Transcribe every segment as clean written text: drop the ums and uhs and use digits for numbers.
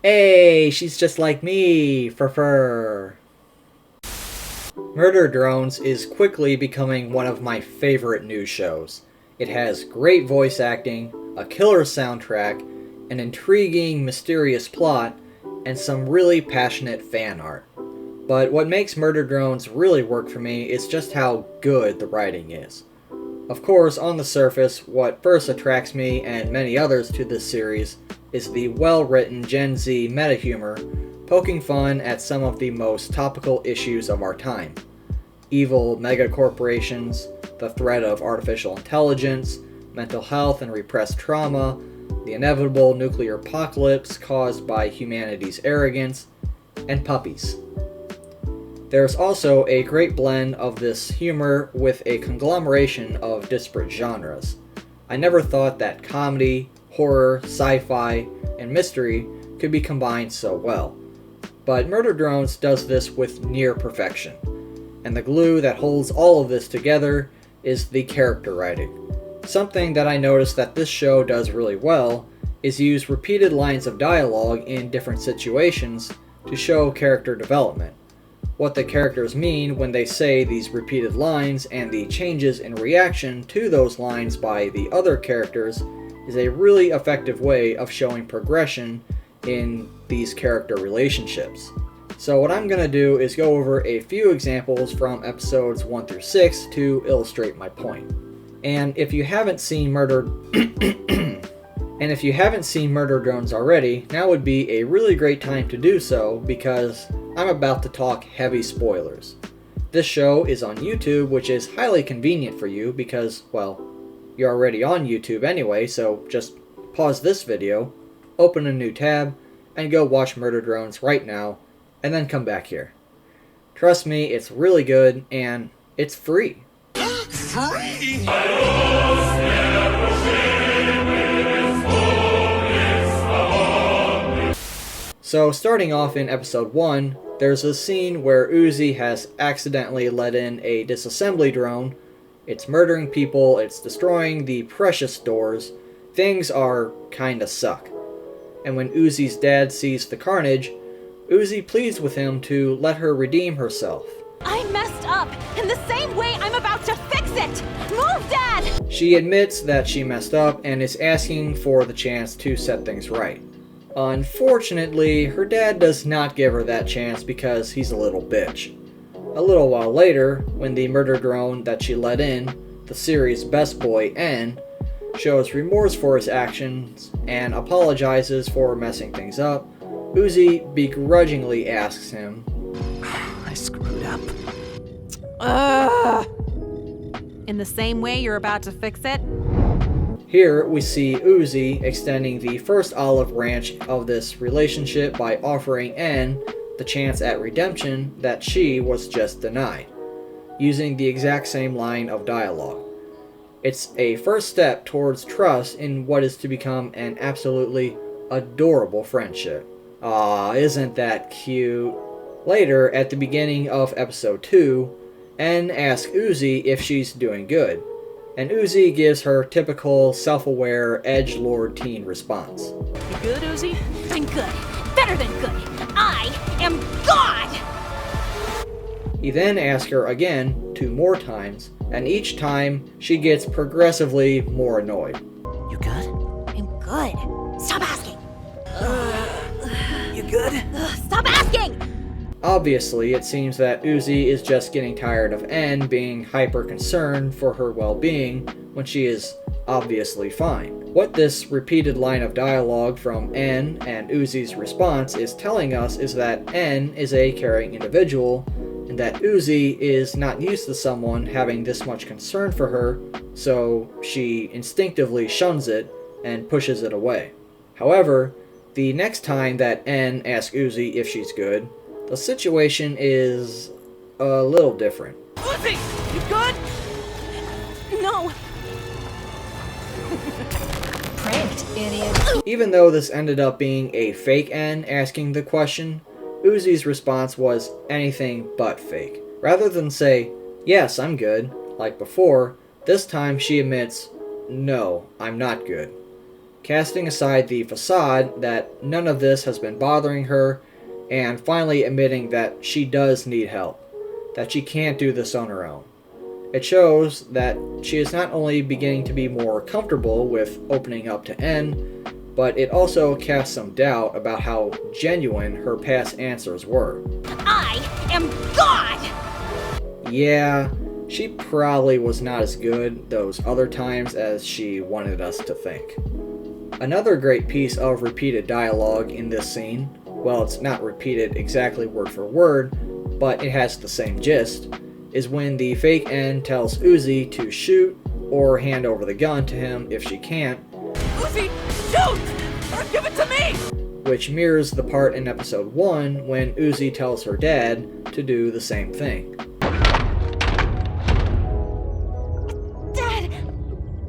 Hey, she's just like me, fur. Murder Drones is quickly becoming one of my favorite news shows. It has great voice acting, a killer soundtrack, an intriguing, mysterious plot, and some really passionate fan art. But what makes Murder Drones really work for me is just how good the writing is. Of course, on the surface, what first attracts me and many others to this series is the well-written Gen Z meta-humor, poking fun at some of the most topical issues of our time. Evil megacorporations, the threat of artificial intelligence, mental health and repressed trauma, the inevitable nuclear apocalypse caused by humanity's arrogance, and puppies. There's also a great blend of this humor with a conglomeration of disparate genres. I never thought that comedy, horror, sci-fi, and mystery could be combined so well. But Murder Drones does this with near perfection. And the glue that holds all of this together is the character writing. Something that I noticed that this show does really well is use repeated lines of dialogue in different situations to show character development. What the characters mean when they say these repeated lines and the changes in reaction to those lines by the other characters is a really effective way of showing progression in these character relationships. So what I'm going to do is go over a few examples from episodes 1 through 6 to illustrate my point. And if you haven't seen Murder Drones already, now would be a really great time to do so because I'm about to talk heavy spoilers. This show is on YouTube, which is highly convenient for you because, well, you're already on YouTube anyway, so just pause this video, open a new tab, and go watch Murder Drones right now, and then come back here. Trust me, it's really good, and it's free. Free? So starting off in episode 1, there's a scene where Uzi has accidentally let in a disassembly drone. It's murdering people, it's destroying the precious stores. Things are kinda suck. And when Uzi's dad sees the carnage, Uzi pleads with him to let her redeem herself. I messed up in the same way I'm about to fix it! Move, Dad! She admits that she messed up and is asking for the chance to set things right. Unfortunately, her dad does not give her that chance because he's a little bitch. A little while later, when the murder drone that she let in, the series' best boy N, shows remorse for his actions and apologizes for messing things up, Uzi begrudgingly asks him, I screwed up. In the same way you're about to fix it? Here we see Uzi extending the first olive branch of this relationship by offering N the chance at redemption that she was just denied, using the exact same line of dialogue. It's a first step towards trust in what is to become an absolutely adorable friendship. Aw, isn't that cute? Later, at the beginning of episode 2, N asks Uzi if she's doing good, and Uzi gives her typical self-aware edgelord teen response. You good, Uzi? I'm good. Better than good. I am God! He then asks her again 2 more times, and each time she gets progressively more annoyed. You good? I'm good. Stop asking! You good? Stop asking! Obviously, it seems that Uzi is just getting tired of N being hyper-concerned for her well-being when she is obviously fine. What this repeated line of dialogue from N and Uzi's response is telling us is that N is a caring individual, and that Uzi is not used to someone having this much concern for her, so she instinctively shuns it and pushes it away. However, the next time that N asks Uzi if she's good, the situation is a little different. Uzi, you good? No! Pranked, idiot. Even though this ended up being a fake N asking the question, Uzi's response was anything but fake. Rather than say, yes, I'm good, like before, this time she admits, no, I'm not good. Casting aside the facade that none of this has been bothering her, and finally admitting that she does need help, that she can't do this on her own. It shows that she is not only beginning to be more comfortable with opening up to N, but it also casts some doubt about how genuine her past answers were. I am God! Yeah, she probably was not as good those other times as she wanted us to think. Another great piece of repeated dialogue in this scene, well, it's not repeated exactly word for word, but it has the same gist, is when the fake N tells Uzi to shoot or hand over the gun to him if she can't, Uzi, shoot! Or give it to me! which mirrors the part in episode 1 when Uzi tells her dad to do the same thing. Dad,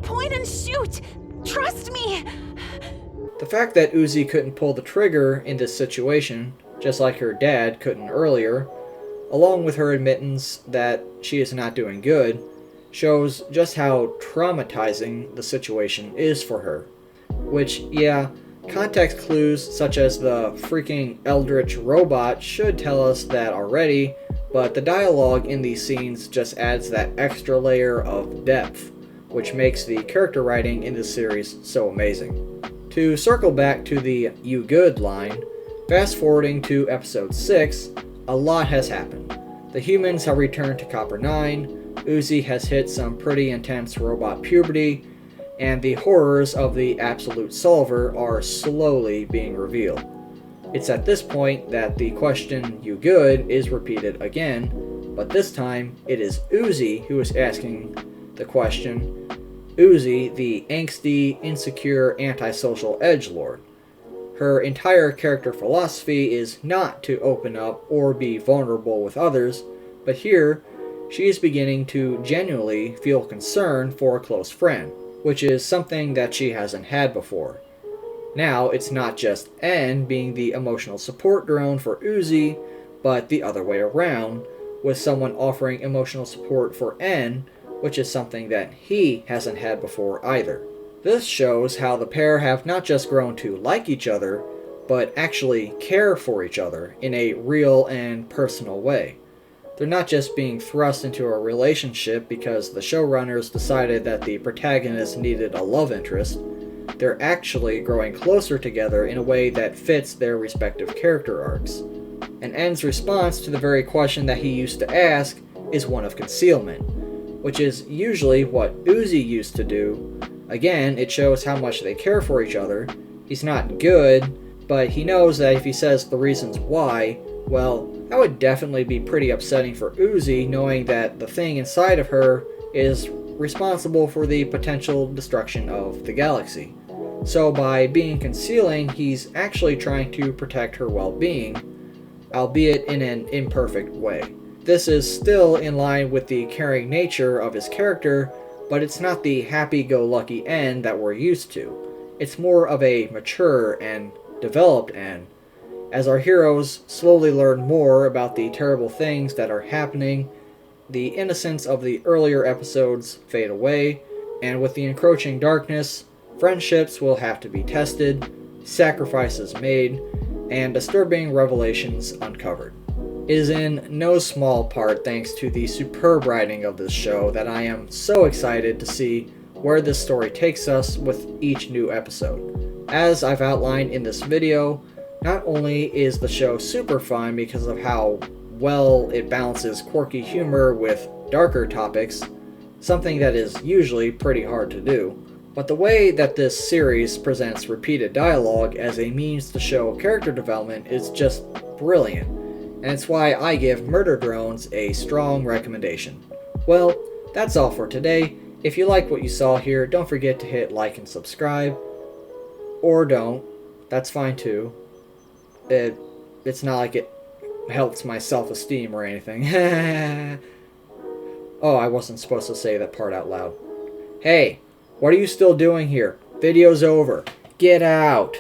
point and shoot! Trust me! The fact that Uzi couldn't pull the trigger in this situation, just like her dad couldn't earlier, along with her admittance that she is not doing good, shows just how traumatizing the situation is for her. Which, yeah, context clues such as the freaking eldritch robot should tell us that already, but the dialogue in these scenes just adds that extra layer of depth, which makes the character writing in this series so amazing. To circle back to the "you good" line, fast forwarding to episode 6, a lot has happened. The humans have returned to Copper 9, Uzi has hit some pretty intense robot puberty, and the horrors of the Absolute Solver are slowly being revealed. It's at this point that the question "you good" is repeated again, but this time it is Uzi who is asking the question. Uzi, the angsty, insecure, antisocial edgelord. Her entire character philosophy is not to open up or be vulnerable with others, but here, she is beginning to genuinely feel concern for a close friend, which is something that she hasn't had before. Now, it's not just N being the emotional support drone for Uzi, but the other way around, with someone offering emotional support for N, which is something that he hasn't had before either. This shows how the pair have not just grown to like each other, but actually care for each other in a real and personal way. They're not just being thrust into a relationship because the showrunners decided that the protagonist needed a love interest. They're actually growing closer together in a way that fits their respective character arcs. And N's response to the very question that he used to ask is one of concealment, which is usually what Uzi used to do. Again, it shows how much they care for each other. He's not good, but he knows that if he says the reasons why, well, that would definitely be pretty upsetting for Uzi, knowing that the thing inside of her is responsible for the potential destruction of the galaxy. So by being concealing, he's actually trying to protect her well-being, albeit in an imperfect way. This is still in line with the caring nature of his character, but it's not the happy-go-lucky N that we're used to. It's more of a mature and developed N. As our heroes slowly learn more about the terrible things that are happening, the innocence of the earlier episodes fade away, and with the encroaching darkness, friendships will have to be tested, sacrifices made, and disturbing revelations uncovered. It is in no small part thanks to the superb writing of this show that I am so excited to see where this story takes us with each new episode. As I've outlined in this video, not only is the show super fun because of how well it balances quirky humor with darker topics, something that is usually pretty hard to do, but the way that this series presents repeated dialogue as a means to show character development is just brilliant. And it's why I give Murder Drones a strong recommendation. Well, that's all for today. If you like what you saw here, don't forget to hit like and subscribe. Or don't. That's fine too. It's not like it helps my self-esteem or anything. Oh, I wasn't supposed to say that part out loud. Hey, what are you still doing here? Video's over. Get out.